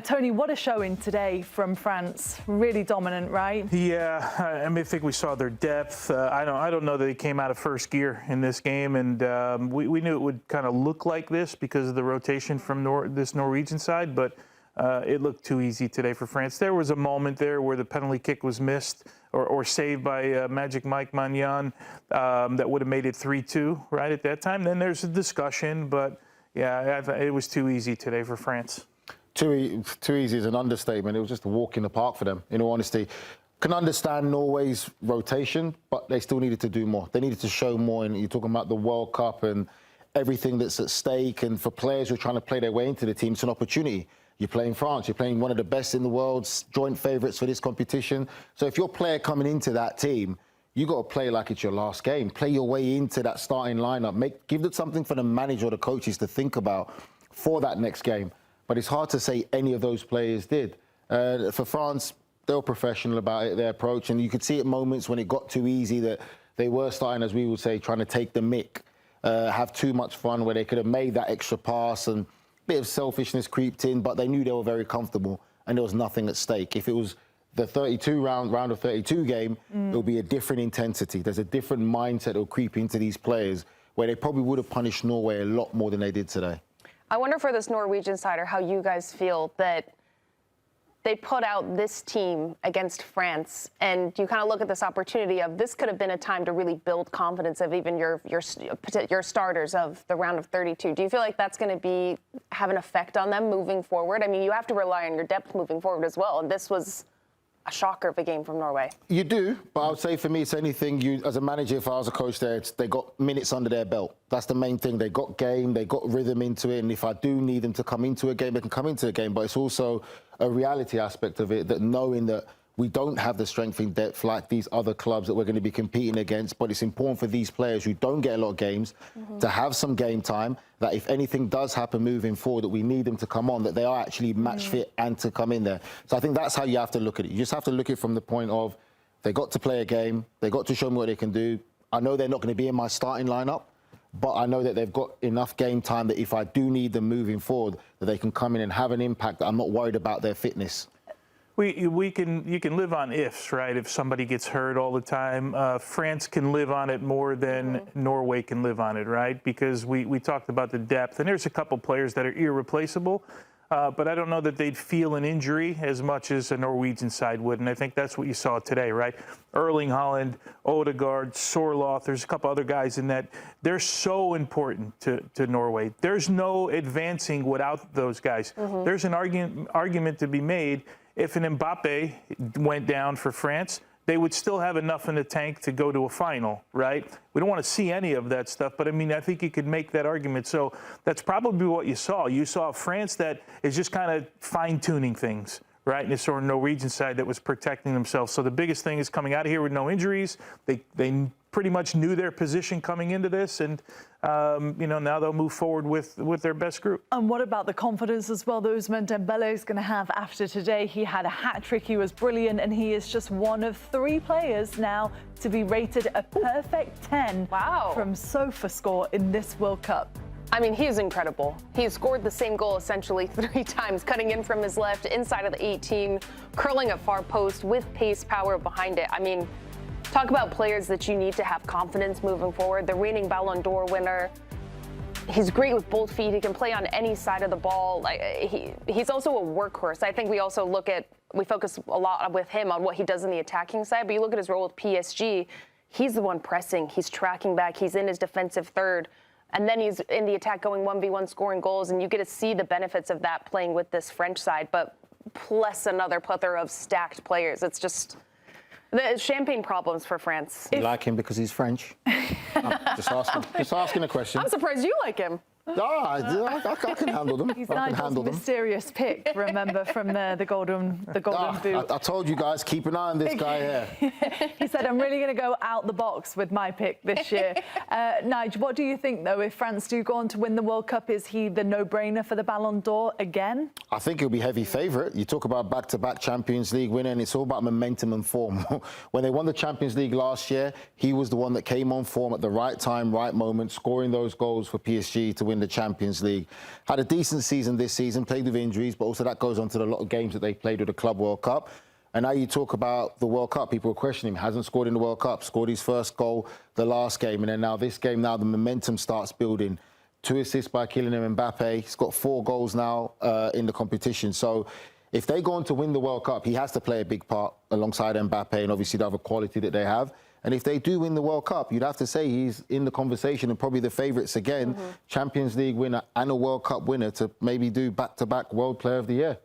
Tony, what a showing today from France. Really dominant, right? Yeah, I mean, I think we saw their depth. I don't know that they came out of first gear in this game, and we knew it would kind of look like this because of the rotation from this Norwegian side, but it looked too easy today for France. There was a moment there where the penalty kick was missed or saved by Magic Mike Magnan that would have made it 3-2 right at that time. Then there's a discussion, but yeah, it was too easy today for France. Too easy is an understatement. It was just a walk in the park for them, in all honesty. Can understand Norway's rotation, but they still needed to do more. They needed to show more, and you're talking about the World Cup and everything that's at stake, and for players who are trying to play their way into the team, it's an opportunity. You're playing France, you're playing one of the best in the world, joint favourites for this competition. So if you're a player coming into that team, you got to play like it's your last game. Play your way into that starting lineup. Give it something for the manager or the coaches to think about for that next game. But it's hard to say any of those players did. For France, they were professional about it, their approach, and you could see at moments when it got too easy that they were starting, as we would say, trying to take the mick, have too much fun, where they could have made that extra pass and a bit of selfishness creeped in, but they knew they were very comfortable and there was nothing at stake. If it was the round of 32 game, it'll be a different intensity. There's a different mindset that will creep into these players where they probably would have punished Norway a lot more than they did today. I wonder for this Norwegian side, or how you guys feel that they put out this team against France, and you kind of look at this opportunity of this could have been a time to really build confidence of even your starters of the round of 32. Do you feel like that's going to have an effect on them moving forward? I mean, you have to rely on your depth moving forward as well, and this was a shocker of a game from Norway. You do, but I would say for me, it's anything as a manager, if I was a coach there, they got minutes under their belt. That's the main thing. They got game, they got rhythm into it, and if I do need them to come into a game, they can come into a game, but it's also a reality aspect of it, that knowing that we don't have the strength in depth like these other clubs that we're going to be competing against, but it's important for these players who don't get a lot of games to have some game time, that if anything does happen moving forward, that we need them to come on, that they are actually match fit and to come in there. So I think that's how you have to look at it. You just have to look at it from the point of they got to play a game, they got to show me what they can do. I know they're not going to be in my starting lineup, but I know that they've got enough game time that if I do need them moving forward, that they can come in and have an impact, that I'm not worried about their fitness. You can live on ifs, right? If somebody gets hurt all the time, France can live on it more than Norway can live on it, right? Because we talked about the depth, and there's a couple players that are irreplaceable, but I don't know that they'd feel an injury as much as a Norwegian side would, and I think that's what you saw today, right? Erling Haaland, Odegaard, Sorloth, there's a couple other guys in that. They're so important to Norway. There's no advancing without those guys. There's an argument to be made. If an Mbappé went down for France, they would still have enough in the tank to go to a final, right? We don't want to see any of that stuff, but I mean, I think you could make that argument. So that's probably what you saw. You saw France that is just kind of fine-tuning things, right? And it's sort of Norwegian side that was protecting themselves. So the biggest thing is coming out of here with no injuries. They pretty much knew their position coming into this, and now they'll move forward with their best group. And what about the confidence as well that Ousmane Dembélé is going to have after today? He had a hat-trick, he was brilliant, and he is just one of 3 players now to be rated a perfect 10 from SofaScore in this World Cup. I mean, he's incredible. He scored the same goal essentially 3 times, cutting in from his left, inside of the 18, curling at far post with pace, power behind it. I mean, talk about players that you need to have confidence moving forward. The reigning Ballon d'Or winner. He's great with both feet. He can play on any side of the ball. Like he's also a workhorse. I think we also we focus a lot with him on what he does in the attacking side, but you look at his role with PSG, he's the one pressing, he's tracking back, he's in his defensive third. And then he's in the attack going 1v1 scoring goals, and you get to see the benefits of that playing with this French side, but plus another plethora of stacked players. It's just the champagne problems for France. You like him because he's French? Just asking a question. I'm surprised you like him. I can handle them. He's Nigel's mysterious pick, remember, from the golden boot. I told you guys, keep an eye on this guy here. He said, I'm really going to go out the box with my pick this year. Nigel, what do you think, though, if France do go on to win the World Cup, is he the no-brainer for the Ballon d'Or again? I think he'll be heavy favourite. You talk about back-to-back Champions League winner, and it's all about momentum and form. When they won the Champions League last year, he was the one that came on form at the right time, right moment, scoring those goals for PSG to win win the Champions League. Had a decent season this season, played with injuries, but also that goes on to a lot of games that they played with the Club World Cup. And now you talk about the World Cup, people are questioning him, hasn't scored in the World Cup, scored his first goal the last game, and then now this game, now the momentum starts building. 2 assists by Kylian Mbappé. He's got 4 goals now in the competition. So if they go on to win the World Cup, he has to play a big part alongside Mbappé and obviously the other quality that they have. And if they do win the World Cup, you'd have to say he's in the conversation and probably the favourites again, Champions League winner and a World Cup winner to maybe do back-to-back World Player of the Year.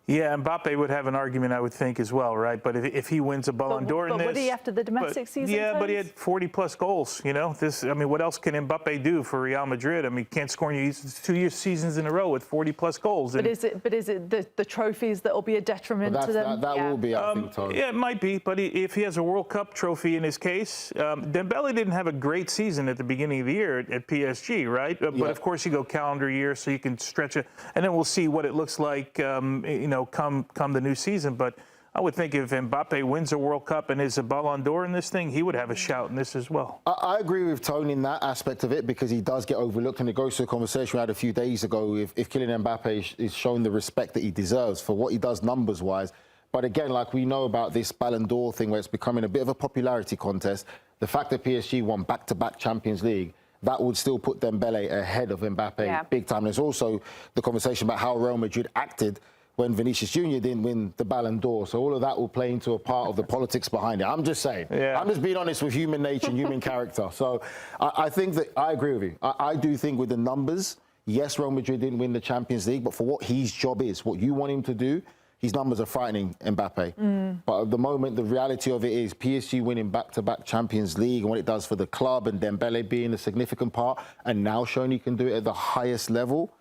Yeah, Mbappe would have an argument, I would think, as well, right? But if he wins a Ballon d'Or in this... But would he after the domestic season? Yeah, but he had 40-plus goals, you know? I mean, what else can Mbappe do for Real Madrid? I mean, he can't score in 2 seasons in a row with 40-plus goals. But is it the trophies that will be a detriment to them? That will be, I think, Tony. Yeah, it might be. But if he has a World Cup trophy in his case, Dembélé didn't have a great season at the beginning of the year at PSG, right? But, of course, you go calendar year, so you can stretch it. And then we'll see what it looks like, you know, come the new season. But I would think if Mbappe wins a World Cup and is a Ballon d'Or in this thing, he would have a shout in this as well. I agree with Tony in that aspect of it because he does get overlooked, and it goes to a conversation we had a few days ago if Kylian Mbappe is shown the respect that he deserves for what he does numbers-wise. But again, like we know about this Ballon d'Or thing where it's becoming a bit of a popularity contest, the fact that PSG won back-to-back Champions League, that would still put Dembélé ahead of Mbappe big time. There's also the conversation about how Real Madrid acted when Vinicius Jr. didn't win the Ballon d'Or. So all of that will play into a part of the politics behind it. I'm just saying. Yeah. I'm just being honest with human nature and human character. So I think that I agree with you. I do think with the numbers, yes, Real Madrid didn't win the Champions League, but for what his job is, what you want him to do, his numbers are frightening Mbappe. But at the moment, the reality of it is PSG winning back-to-back Champions League and what it does for the club and Dembélé being a significant part and now showing he can do it at the highest level.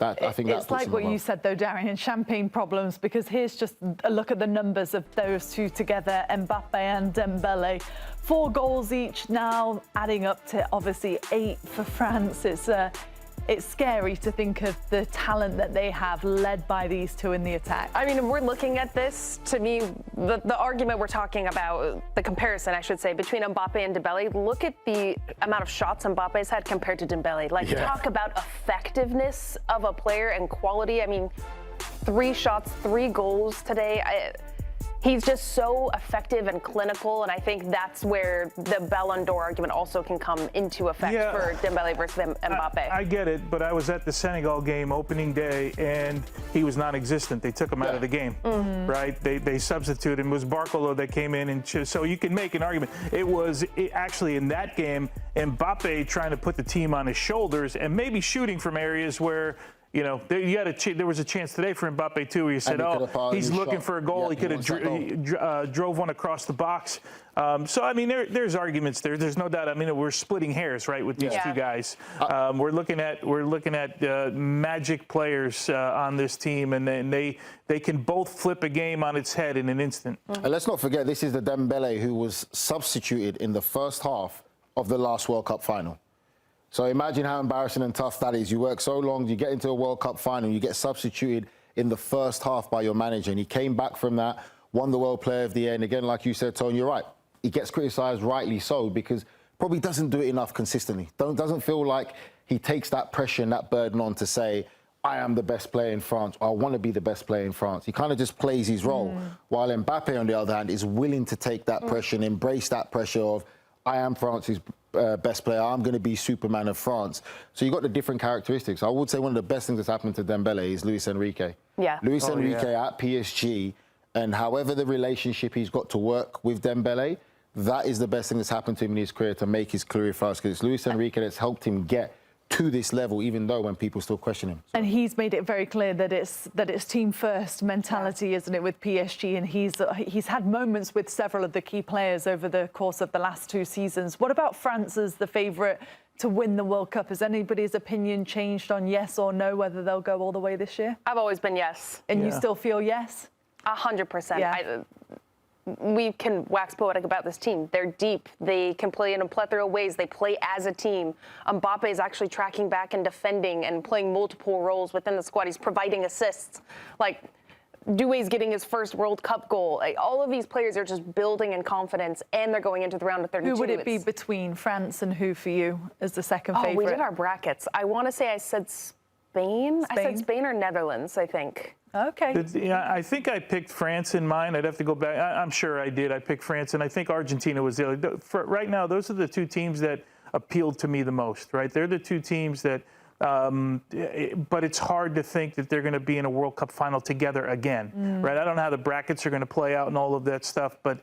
I think it's like what you said, though, Darian, champagne problems, because here's just a look at the numbers of those two together, Mbappe and Dembélé. 4 goals each now, adding up to obviously 8 for France. It's scary to think of the talent that they have led by these two in the attack. I mean, if we're looking at this, to me, the argument we're talking about, the comparison, I should say, between Mbappe and Dembélé, look at the amount of shots Mbappe's had compared to Dembélé. Like, talk about effectiveness of a player and quality. I mean, 3 shots, 3 goals today. He's just so effective and clinical, and I think that's where the Ballon d'Or argument also can come into effect for Dembélé versus Mbappe. I get it, but I was at the Senegal game opening day, and he was non-existent. They took him out of the game, right? They substituted. It was Barcolo that came in, and so you can make an argument. It was actually in that game, Mbappe trying to put the team on his shoulders and maybe shooting from areas where, you know, there was a chance today for Mbappe, too, where you said, he's looking for a goal. He could have drove one across the box. So, I mean, there's arguments there. There's no doubt. I mean, we're splitting hairs, right, with these two guys. We're looking at magic players on this team, and then they can both flip a game on its head in an instant. And let's not forget, this is the Dembélé who was substituted in the first half of the last World Cup final. So imagine how embarrassing and tough that is. You work so long, you get into a World Cup final, you get substituted in the first half by your manager, and he came back from that, won the World Player of the Year, and again, like you said, Tony, you're right. He gets criticised, rightly so, because probably doesn't do it enough consistently. Doesn't feel like he takes that pressure and that burden on to say, I am the best player in France, or I want to be the best player in France. He kind of just plays his role, while Mbappe, on the other hand, is willing to take that pressure and embrace that pressure of, I am France's best player. I'm going to be Superman of France. So you've got the different characteristics. I would say one of the best things that's happened to Dembélé is Luis Enrique. Yeah. Luis Enrique at PSG, and however the relationship he's got to work with Dembélé, that is the best thing that's happened to him in his career to make his career fast, because it's Luis Enrique that's helped him get to this level, even though when people still question him. So. And he's made it very clear that it's team first mentality, isn't it, with PSG? And he's had moments with several of the key players over the course of the last 2 seasons. What about France as the favourite to win the World Cup? Has anybody's opinion changed on yes or no, whether they'll go all the way this year? I've always been yes. And you still feel yes? 100%. Yeah. We can wax poetic about this team. They're deep. They can play in a plethora of ways. They play as a team. Mbappe is actually tracking back and defending and playing multiple roles within the squad. He's providing assists. Like, Doué's getting his first World Cup goal. Like, all of these players are just building in confidence, and they're going into the round of 32. Who would it be between France and who for you as the second favorite? We did our brackets. I want to say I said Spain. I said Spain or Netherlands, I think. Okay. Yeah, I think I picked France in mine. I'd have to go back. I'm sure I did. I picked France, and I think Argentina was the other. Right now, those are the two teams that appealed to me the most, right? They're the two teams that, but it's hard to think that they're going to be in a World Cup final together again, right? I don't know how the brackets are going to play out and all of that stuff, but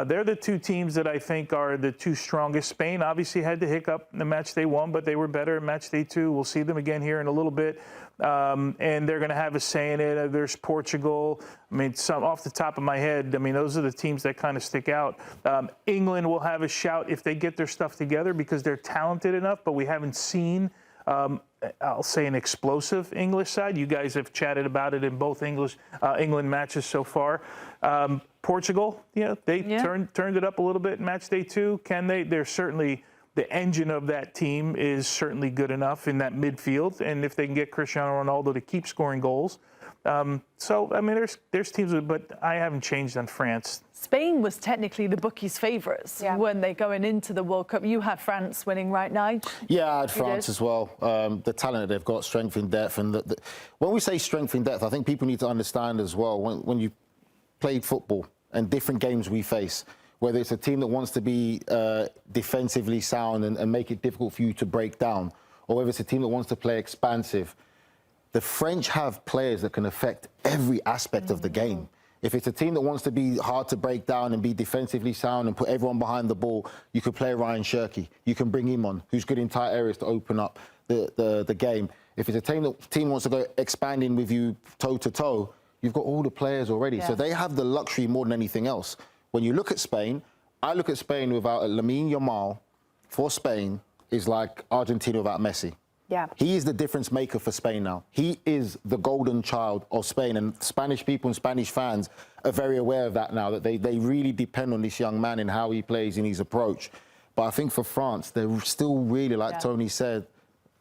they're the two teams that I think are the two strongest. Spain obviously had the hiccup in the match they won, but they were better in match day 2. We'll see them again here in a little bit. And they're going to have a say in it. There's Portugal. I mean, some off the top of my head, I mean, those are the teams that kind of stick out. England will have a shout if they get their stuff together because they're talented enough, but we haven't seen, I'll say, an explosive English side. You guys have chatted about it in both England matches so far. Portugal, they turned it up a little bit in match day 2. Can they? They're certainly, the engine of that team is certainly good enough in that midfield, and if they can get Cristiano Ronaldo to keep scoring goals. So, I mean, there's teams, but I haven't changed on France. Spain was technically the bookies' favourites when they going into the World Cup. You had France winning, right, Nigel? Yeah, I had France as well. The talent that they've got, strength in depth. And when we say strength in depth, I think people need to understand as well, when you played football and different games we face, whether it's a team that wants to be defensively sound and make it difficult for you to break down, or whether it's a team that wants to play expansive, the French have players that can affect every aspect of the game. If it's a team that wants to be hard to break down and be defensively sound and put everyone behind the ball, you could play Ryan Shirky. You can bring him on, who's good in tight areas to open up the game. If it's a team that wants to go expanding with you toe-to-toe, you've got all the players already. So they have the luxury more than anything else. When you look at Spain, I look at Spain without Lamine Yamal for Spain is like Argentina without Messi. Yeah. He is the difference maker for Spain now. He is the golden child of Spain, and Spanish people and Spanish fans are very aware of that now, that they really depend on this young man and how he plays and his approach. But I think for France, they're still really, like Tony said,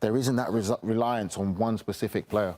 there isn't that reliance on one specific player.